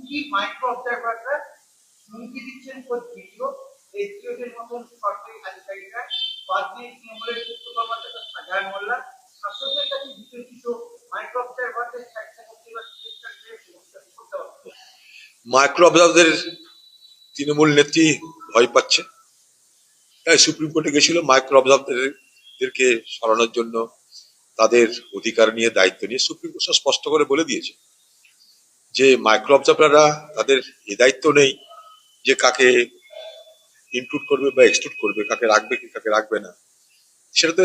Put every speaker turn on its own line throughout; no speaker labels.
হুমকি মাইক্রো অবজারভাররা হুমকি দিচ্ছেন ভিডিও এসডিওদের মতন সরকারি আধিকারিকরা বাদ দিয়ে তৃণমূলের যুক্ত কর্মকর্তা সাজার মোল্লা শাসকের কাছে বিতর্কিত মাইক্রো অবজারভারদের সাহায্য করতে করতে হবে।
মাইক্রো অবজারভারদের তৃণমূল নেত্রী ভয় পাচ্ছে, তাই সুপ্রিম কোর্টে গেছিল মাইক্রো অবজারভারদেরকে সরানোর জন্য। তাদের অধিকার নিয়ে দায়িত্ব নিয়ে সুপ্রিম কোর্ট স্পষ্ট করে বলে দিয়েছে যে মাইক্রো অবজারভাররা তাদের এই দায়িত্ব নেই যে কাকে ইনক্লুড করবে বা এক্সক্লুড করবে, কাকে রাখবে কি কাকে রাখবে না। সেটা তো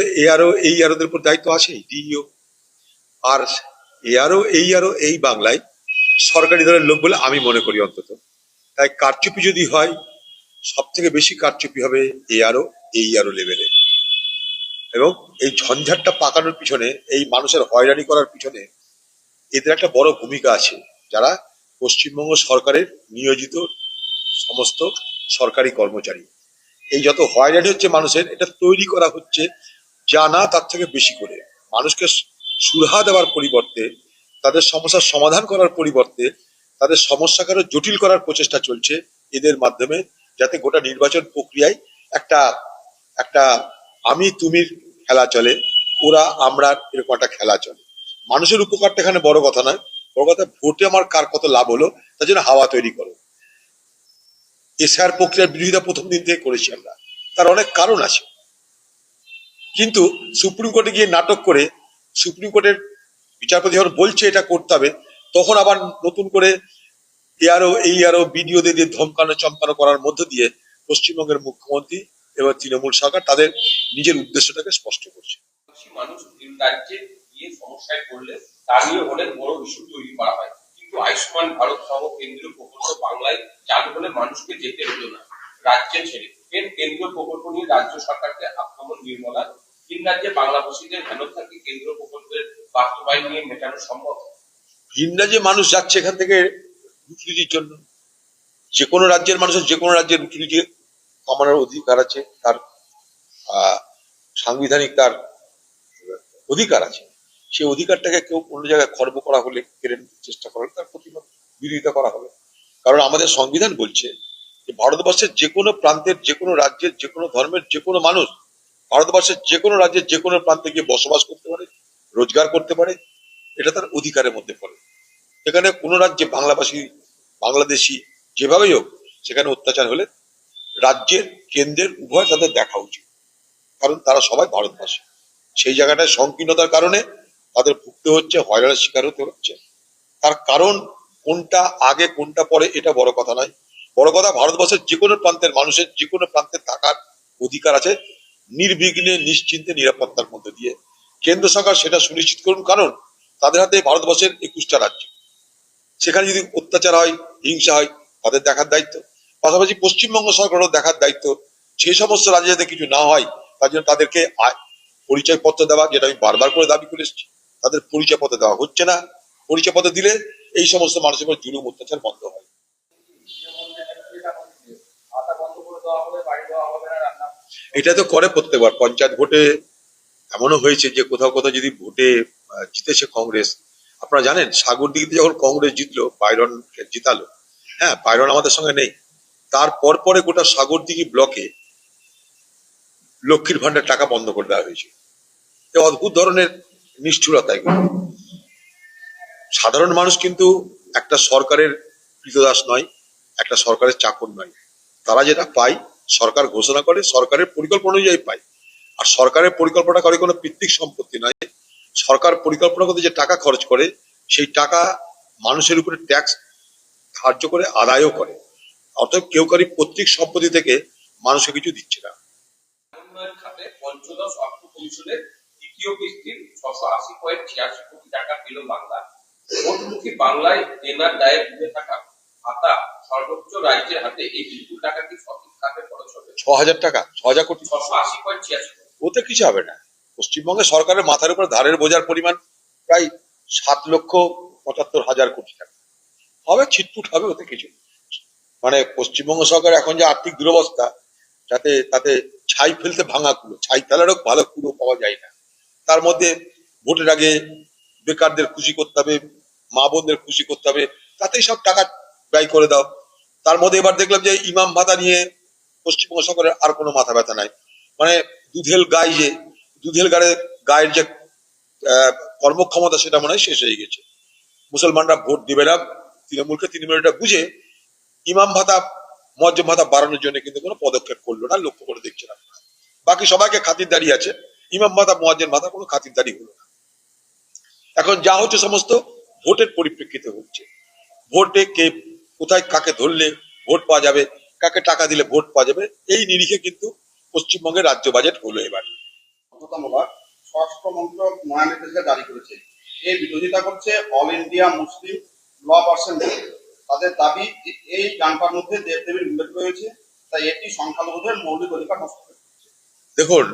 এই আরোদের উপর দায়িত্ব আছে ডিইও। আর এই বাংলায় সরকারি দলের লোক বলে আমি মনে করি অন্তত। তাই কারচুপি যদি হয়, সব থেকে বেশি কারচুপি হবে এই আরো লেভেলে। এবং এই ঝঞ্ঝাটটা পাকানোর পিছনে, এই মানুষের হয়রানি করার পিছনে এদের একটা বড় ভূমিকা আছে, যারা পশ্চিমবঙ্গ সরকারের নিয়োজিত সমস্ত সরকারি কর্মচারী। এই যত হয়রানি হচ্ছে মানুষের, এটা তৈরি করা হচ্ছে জানা তার থেকে বেশি করে। মানুষকে সুরাহা দেওয়ার পরিবর্তে, তাদের সমস্যার সমাধান করার পরিবর্তে তাদের সমস্যাকে আরো জটিল করার প্রচেষ্টা চলছে এদের মাধ্যমে, যাতে গোটা নির্বাচন প্রক্রিয়ায় একটা একটা আমি তুমির খেলা চলে, ওরা আমরা এরকম একটা খেলা চলে। মানুষের উপকারটা এখানে বড় কথা নয়, বড় কথা ভোটে আমার কার কত লাভ হলো তার জন্য হাওয়া তৈরি করো। এসআর প্রক্রিয়ার বিরোধিতা প্রথম দিন থেকে করেছি আমরা, তার অনেক কারণ আছে। কিন্তু সুপ্রিম কোর্টে গিয়ে নাটক করে সুপ্রিম কোর্টের বিচারপতি যখন বলছে এটা করতে হবে, তখন আবার নতুন করে বিডিও দিয়ে ধমকানো চমকানো করার মধ্য দিয়ে পশ্চিমবঙ্গের মুখ্যমন্ত্রী এবং তৃণমূল সরকার তাদের নিজের উদ্দেশ্যটাকে স্পষ্ট করছে।
মানুষ ভিন রাজ্যে গিয়ে সমস্যায় পড়লে তা নিয়ে অনেক বড় ইস্যু তৈরি করা হয়, কিন্তু আয়ুষ্মান ভারত সহ কেন্দ্রীয় প্রকল্প বাংলায় চালু হলে মানুষকে যেতে হলো না রাজ্যে ছেড়ে। এর কেন্দ্রীয় প্রকল্প নিয়ে রাজ্য সরকারকে আক্রমণ নির্মলা। ভিন রাজ্যে বাংলাভাষীদের হেন থাকে কেন্দ্রীয় প্রকল্পের বাস্তবায়ন নিয়ে মেটানো সম্ভব?
ভিন রাজ্যে মানুষ যাচ্ছে এখান থেকে রুটি রুজির জন্য। যে কোনো রাজ্যের মানুষের যে কোনো রাজ্যের রুটি রুজি কমানোর অধিকার আছে, তার সাংবিধানিক তার অধিকার আছে। সেই অধিকারটাকে কেউ অন্য জায়গায় খর্ব করা হলে, কেড়ে নিতে চেষ্টা করা হলে, তার প্রতিবাদ বিরোধিতা করা হবে। কারণ আমাদের সংবিধান বলছে যে ভারতবর্ষের যে কোনো প্রান্তের, যে কোনো রাজ্যের, যে কোনো ধর্মের যে কোনো মানুষ ভারতবর্ষের যে কোনো রাজ্যের যে কোনো প্রান্তে গিয়ে বসবাস করতে পারে, রোজগার করতে পারে, এটা তার অধিকারের মধ্যে পড়ে। এখানে কোনো রাজ্যে বাংলাভাষী, বাংলাদেশি যেভাবেই হোক, সেখানে অত্যাচার হলে রাজ্যের কেন্দ্রের উভয় তাদের দেখা উচিত, কারণ তারা সবাই ভারতবাসী। সেই জায়গাটায় সংকীর্ণতার কারণে তাদের ভুগতে হচ্ছে, হয়রানির শিকার হতে হচ্ছে। তার কারণ কোনটা আগে কোনটা পরে এটা বড় কথা নয়। বড় কথা ভারতবর্ষের যে কোনো প্রান্তের মানুষের যে কোনো প্রান্তে থাকার অধিকার আছে, নির্বিঘ্নে নিশ্চিন্তে নিরাপত্তার মধ্যে দিয়ে। কেন্দ্র সরকার সেটা সুনিশ্চিত করুন, কারণ তাদের হাতে ভারতবর্ষের 21টা রাজ্য। সেখানে যদি অত্যাচার হয়, হিংসা হয়, তাদের দেখার দায়িত্ব। পাশাপাশি পশ্চিমবঙ্গ সরকারও দেখার দায়িত্ব সেই সমস্ত রাজ্যে যাতে কিছু না হয়, তার জন্য তাদেরকে পরিচয় পত্র দেওয়া, যেটা আমি বারবার করে দাবি করে এসেছি। তাদের পরিচয় পত্র দেওয়া হচ্ছে না। পরিচয় পত্র দিলে এই সমস্ত মানুষের উপর জুলুম অত্যাচার বন্ধ হয়। এটা তো করে প্রত্যেকবার পঞ্চায়েত ভোটে। এমনও হয়েছে যে কোথাও কোথাও যদি ভোটে জিতেছে কংগ্রেস, আপনারা জানেন সাগরদিঘিতে যখন কংগ্রেস জিতলো, বাইরন জিতালো, হ্যাঁ বাইরন আমাদের সঙ্গে নেই, তারপর পরে গোটা সাগরদিঘি ব্লকে লক্ষ্মীর ভান্ডার টাকা বন্ধ করে দেওয়া হয়েছে। অদ্ভুত ধরনের নিষ্ঠুরতা এগুলো। সাধারণ মানুষ কিন্তু একটা সরকারের কৃতদাস নয়, একটা সরকারের চাকর নয়। তারা যেটা পায় সরকার ঘোষণা করে, সরকারের পরিকল্পনা অনুযায়ী পায়। আর সরকারের পরিকল্পনা করে কোনো পৈতৃক সম্পত্তি নয়। সরকার পরিকল্পনা করতে যে টাকা খরচ করে, সেই টাকা মানুষের উপরে ট্যাক্স ধার্য করে আদায়ও করে। অর্থাৎ কেউ কারি পৈতৃক সম্পত্তি থেকে মানুষকে কিছু দিচ্ছে না।
উন্নয়ন খাতে পঞ্চদশ অর্থ পরিষদের দ্বিতীয় কিস্তির 680.86 কোটি টাকা পেল বাংলা। ভোটমুখী বাংলায় দেনার দায়ে ডুবে থাকা ভাতা সর্বোচ্চ রাজ্যের হাতে এই বিপুল টাকা কি সঠিক খাতে খরচ হবে?
6,000 টাকা, 6,000 কোটি,
680.86 কোটি।
ওতে কিছু হবে না। পশ্চিমবঙ্গের সরকারের মাথার উপর ধারের বোঝার পরিমাণ প্রায় 7,75,000 কোটি টাকা হবে। ছিটফুট হবে, ওতে কিছু। মানে পশ্চিমবঙ্গ সরকার এখন যে আর্থিক দুরবস্থা, তাতে ছাই ফেলতে ভাঙা কুলো, ছাই ফেলারও ভালো কুলো পাওয়া যায় না। তার মধ্যে ভোটের আগে বেকারদের খুশি করতে হবে, মা বোনদের খুশি করতে হবে, তাতেই সব টাকা ব্যয় করে দাও। তার মধ্যে এবার দেখলাম যে ইমাম ভাতা নিয়ে পশ্চিমবঙ্গ সরকারের আর কোনো মাথা ব্যথা নাই। মানে দুধেল গায়ের যে কর্মক্ষমতা সেটা মনে হয় শেষ হয়ে গেছে। মুসলমানরা ভোট দিবে না তৃণমূল এটা বুঝে ইমাম ভাতা মুয়াজ্জেম ভাতা বাড়ানোর জন্য কিন্তু কোনো পদক্ষেপ করলো না, লক্ষ্য করে দেখছিলাম। বাকি সবাইকে খাতিরদারি আছে, ইমাম ভাতা মুয়াজ্জেম ভাতা কোনো খাতিরদারি হলো না। এখন যা হচ্ছে সমস্ত ভোটের পরিপ্রেক্ষিতে হচ্ছে। ভোটে কে কোথায় কাকে ধরলে ভোট পাওয়া যাবে, কাকে টাকা দিলে ভোট পাওয়া যাবে, এই নিরিখে কিন্তু পশ্চিমবঙ্গের রাজ্য বাজেট হলো এবার।
বাধ্যতামূলক স্বরাষ্ট্র মন্ত্রক নয়া নির্দেশিকা জারি করেছে। এর বিরোধিতা করছে অল ইন্ডিয়া মুসলিম ল পার্সন। তাদের দাবি এই গানটার মধ্যে দেবদেবীর উল্লেখ রয়েছে, তাই এটি সংখ্যালঘুদের মৌলিক অধিকার নষ্ট করে।
দেখুন,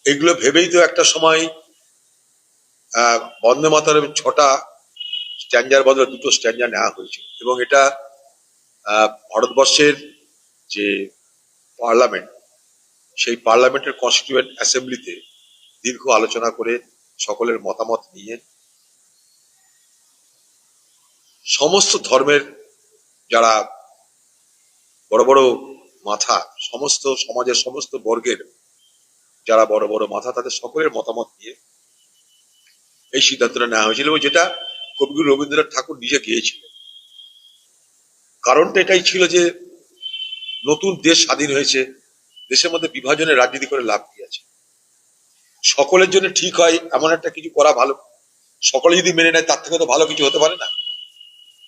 এগুলো ভেবেই তো একটা সময় বন্দে মাতরম 6টা স্ট্যান্ডার বদলে 2টো স্ট্যান্ডার নেওয়া হয়েছিল, এবং এটা ভারতবর্ষের যে পার্লামেন্ট, সেই পার্লামেন্টের কনস্টিটিউয়েন্ট অ্যাসেম্বলিতে দীর্ঘ আলোচনা করে সকলের মতামত নিয়ে সমস্ত ধর্মের যারা বড় বড় মাথা, সমস্ত সমাজের সমস্ত বর্গের যারা বড় বড় মাথা, তাদের সকলের মতামত নিয়ে এই সিদ্ধান্তটা নেওয়া হয়েছিল, এবং যেটা কবিগুরু রবীন্দ্রনাথ ঠাকুর নিজে গিয়েছিলেন। কারণটা এটাই ছিল যে নতুন দেশ স্বাধীন হয়েছে, দেশের মধ্যে বিভাজনের রাজনীতি করে লাভ কি আছে? সকলের জন্য ঠিক হয় এমন একটা কিছু করা ভালো। সকলে যদি মেনে নেয় তার থেকে তো ভালো কিছু হতে পারে না।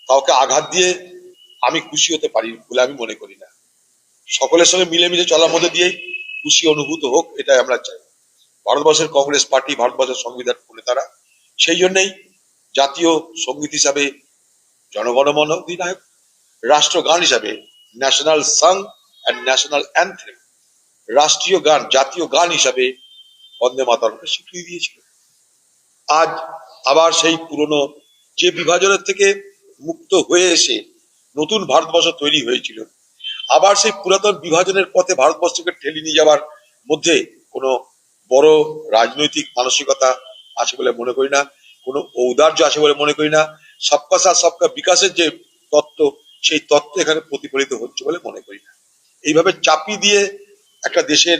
কাউকে আঘাত দিয়ে আমি খুশি হতে পারি বলে আমি মনে করি না। সকলের সঙ্গে মিলেমিশে চলার মধ্যে দিয়েই খুশি অনুভূত হোক, এটাই আমরা চাই। ভারতবর্ষের কংগ্রেস পার্টি, ভারতবর্ষের সংবিধান নেতারা সেই জন্যই জাতীয় সঙ্গীত হিসাবে জনগণমন অধিনায়ক, রাষ্ট্রগান হিসাবে national song and national anthem, রাষ্ট্রীয় গান, জাতীয় গান হিসাবে বন্দে মাতরমকে স্বীকৃতি দিয়েছিল। আজ আবার সেই পুরনো যে বিভাজনের থেকে মুক্ত হয়ে এসে নতুন ভারতবর্ষ তৈরি হয়েছিল, আবার সেই পুরাতন বিভাজনের পথে ভারতবর্ষকে ঠেলে নিয়ে যাওয়ার মধ্যে কোনো বড় রাজনৈতিক মানসিকতা আছে বলে মনে করি না, কোনো ঔদার্য আছে বলে মনে করি না। সবকা সাথ সবকা বিকাশের যে তত্ত্ব, সেই তত্ত্ব এখানে প্রতিফলিত হচ্ছে বলে মনে করি না। এইভাবে চাপিয়ে দিয়ে একটা দেশের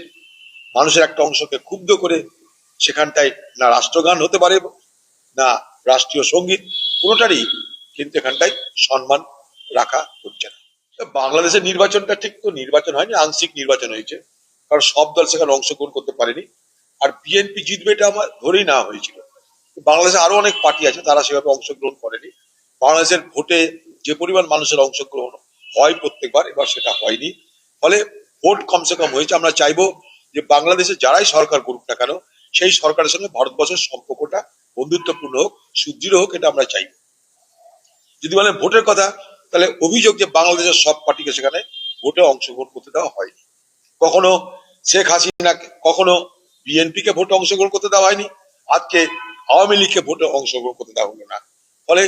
মানুষের একটা অংশকে ক্ষুব্ধ করে সেখানটায় না রাষ্ট্রগান হতে পারে না রাষ্ট্রীয় সঙ্গীত, কোনোটারই কিন্তু এখানটায় সম্মান রাখা হচ্ছে না। বাংলাদেশের নির্বাচনটা ঠিক তো নির্বাচন হয়নি, আংশিক নির্বাচন হয়েছে, কারণ সব দল সেখানে অংশগ্রহণ করতে পারেনি। আর বিএনপি জিতবে এটা আমার ধরেই নেওয়া হয়েছিল। বাংলাদেশে আরো অনেক পার্টি আছে, তারা সেভাবে অংশগ্রহণ করেনি। বাংলাদেশের ভোটে যে পরিমাণ মানুষের অংশগ্রহণ হয় প্রত্যেকবার, এবার সেটা হয়নি। ফলে ভোট কমসে কম হয়েছে। আমরা চাইবো যে বাংলাদেশে যারাই সরকার করুক না কেন, সেই সরকারের সঙ্গে ভারতবর্ষের সম্পর্কটা বন্ধুত্বপূর্ণ হোক, সুদৃঢ় হোক, এটা আমরা চাইবো। যদি বলেন ভোটের কথা, তাহলে অভিযোগ যে বাংলাদেশের সব পার্টিকে সেখানে ভোটে অংশগ্রহণ করতে দেওয়া হয়নি। কখনো শেখ হাসিনা, কখনো বিএনপি কে ভোটে অংশগ্রহণ করতে দেওয়া হয়নি, আজকে আওয়ামী লীগকে ভোটে অংশগ্রহণ করতে দেওয়া হলো না। ফলে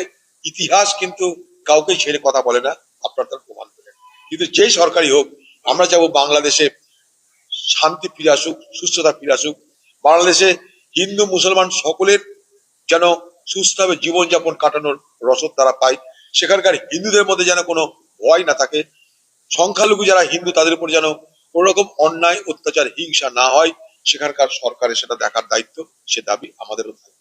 ইতিহাস কিন্তু কাউকে ছেড়ে কথা বলে না, আপনার তার প্রমাণ করেন। কিন্তু যেই সরকারই হোক, আমরা চাইবো বাংলাদেশে শান্তি ফিরে আসুক, সুস্থতা ফিরে আসুক। বাংলাদেশে হিন্দু মুসলমান সকলের যেন সুস্থভাবে জীবনযাপন কাটানোর রসদ তারা পায়। সেখানকার হিন্দুদের মধ্যে যেন কোনো ভয় না থাকে। সংখ্যালঘু যারা হিন্দু তাদের উপর যেন কোন রকম অন্যায়, অত্যাচার, হিংসা না হয়, সেখানকার সরকারের সেটা দেখার দায়িত্ব, সে দাবি আমাদেরও থাকে।